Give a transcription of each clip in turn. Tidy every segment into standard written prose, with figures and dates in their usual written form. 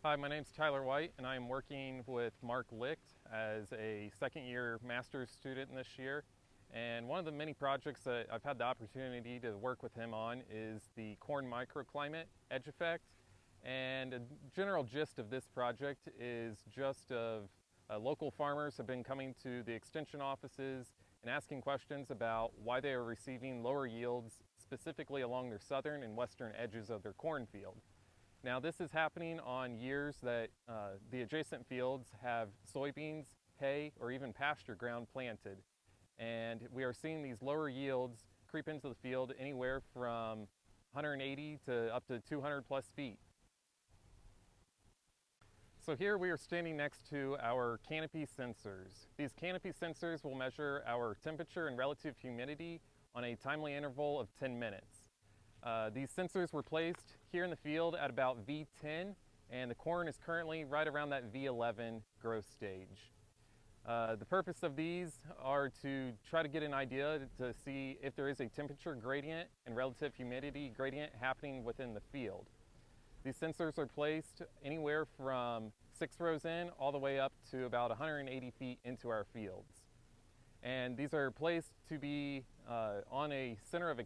Hi, my name's Tyler White, and I am working with Mark Licht as a second-year master's student this year. And one of the many projects that I've had the opportunity to work with him on is the corn microclimate edge effect. And a general gist of this project is just of local farmers have been coming to the extension offices and asking questions about why they are receiving lower yields, specifically along their southern and western edges of their cornfield. Now, this is happening on years that the adjacent fields have soybeans, hay, or even pasture ground planted. And we are seeing these lower yields creep into the field anywhere from 180 to up to 200 plus feet. So here we are standing next to our Canopy Sensors. These Canopy Sensors will measure our temperature and relative humidity on a timely interval of 10 minutes. These sensors were placed here in the field at about V10, and the corn is currently right around that V11 growth stage. The purpose of these are to try to get an idea to see if there is a temperature gradient and relative humidity gradient happening within the field. These sensors are placed anywhere from 6 rows in all the way up to about 180 feet into our fields. And these are placed to be on a center of a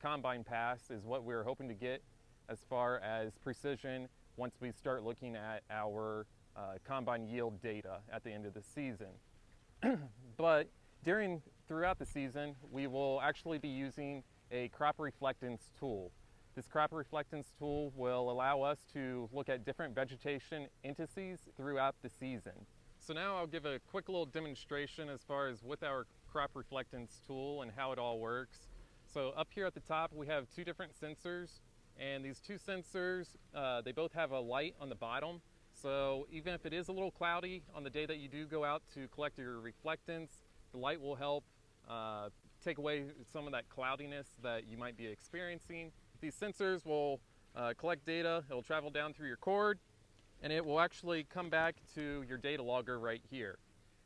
combine pass is what we're hoping to get as far as precision once we start looking at our combine yield data at the end of the season. But throughout the season, we will actually be using a crop reflectance tool. This crop reflectance tool will allow us to look at different vegetation indices throughout the season. So now I'll give a quick little demonstration as far as with our crop reflectance tool and how it all works. So up here at the top, we have two different sensors, and these two sensors, they both have a light on the bottom. So even if it is a little cloudy on the day that you do go out to collect your reflectance, the light will help take away some of that cloudiness that you might be experiencing. These sensors will collect data, it'll travel down through your cord, and it will actually come back to your data logger right here.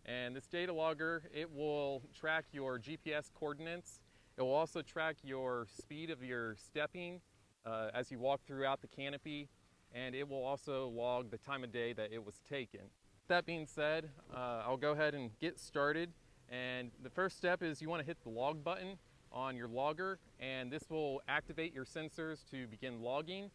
And this data logger, it will track your GPS coordinates. It will also track your speed of your stepping as you walk throughout the canopy, and it will also log the time of day that it was taken. That being said, I'll go ahead and get started. And the first step is you want to hit the log button on your logger, and this will activate your sensors to begin logging.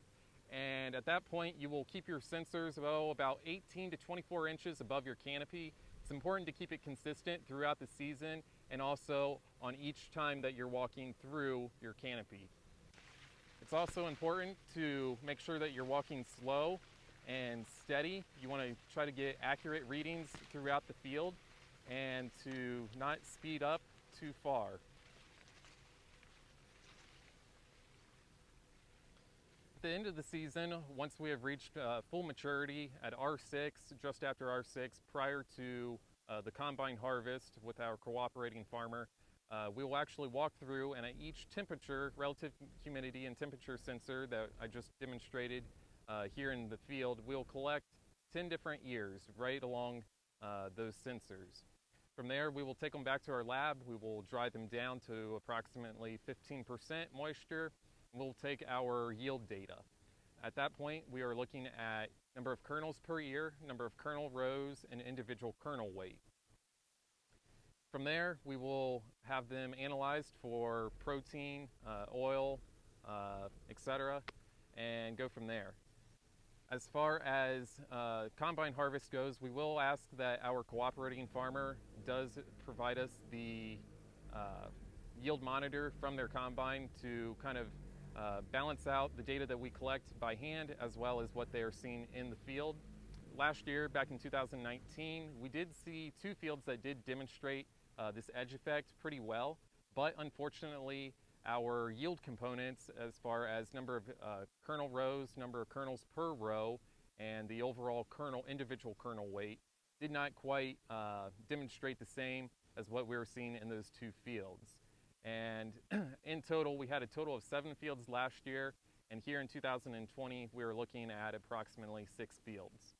And at that point, you will keep your sensors about 18 to 24 inches above your canopy. It's important to keep it consistent throughout the season and also on each time that you're walking through your canopy. It's also important to make sure that you're walking slow and steady. You want to try to get accurate readings throughout the field and to not speed up too far. At the end of the season, once we have reached full maturity at R6, just after R6, prior to the combine harvest with our cooperating farmer, we will actually walk through, and at each temperature, relative humidity and temperature sensor that I just demonstrated here in the field, we'll collect 10 different years right along those sensors. From there, we will take them back to our lab. We will dry them down to approximately 15% moisture. We'll take our yield data. At that point, we are looking at number of kernels per ear, number of kernel rows, and individual kernel weight. From there, we will have them analyzed for protein, oil, etc., and go from there. As far as combine harvest goes, we will ask that our cooperating farmer does provide us the yield monitor from their combine to kind of balance out the data that we collect by hand as well as what they are seeing in the field. Last year, back in 2019, we did see two fields that did demonstrate this edge effect pretty well, but unfortunately our yield components as far as number of kernel rows, number of kernels per row, and the overall individual kernel weight did not quite demonstrate the same as what we were seeing in those two fields. And in total, we had a total of 7 fields last year, and here in 2020, we were looking at approximately 6 fields.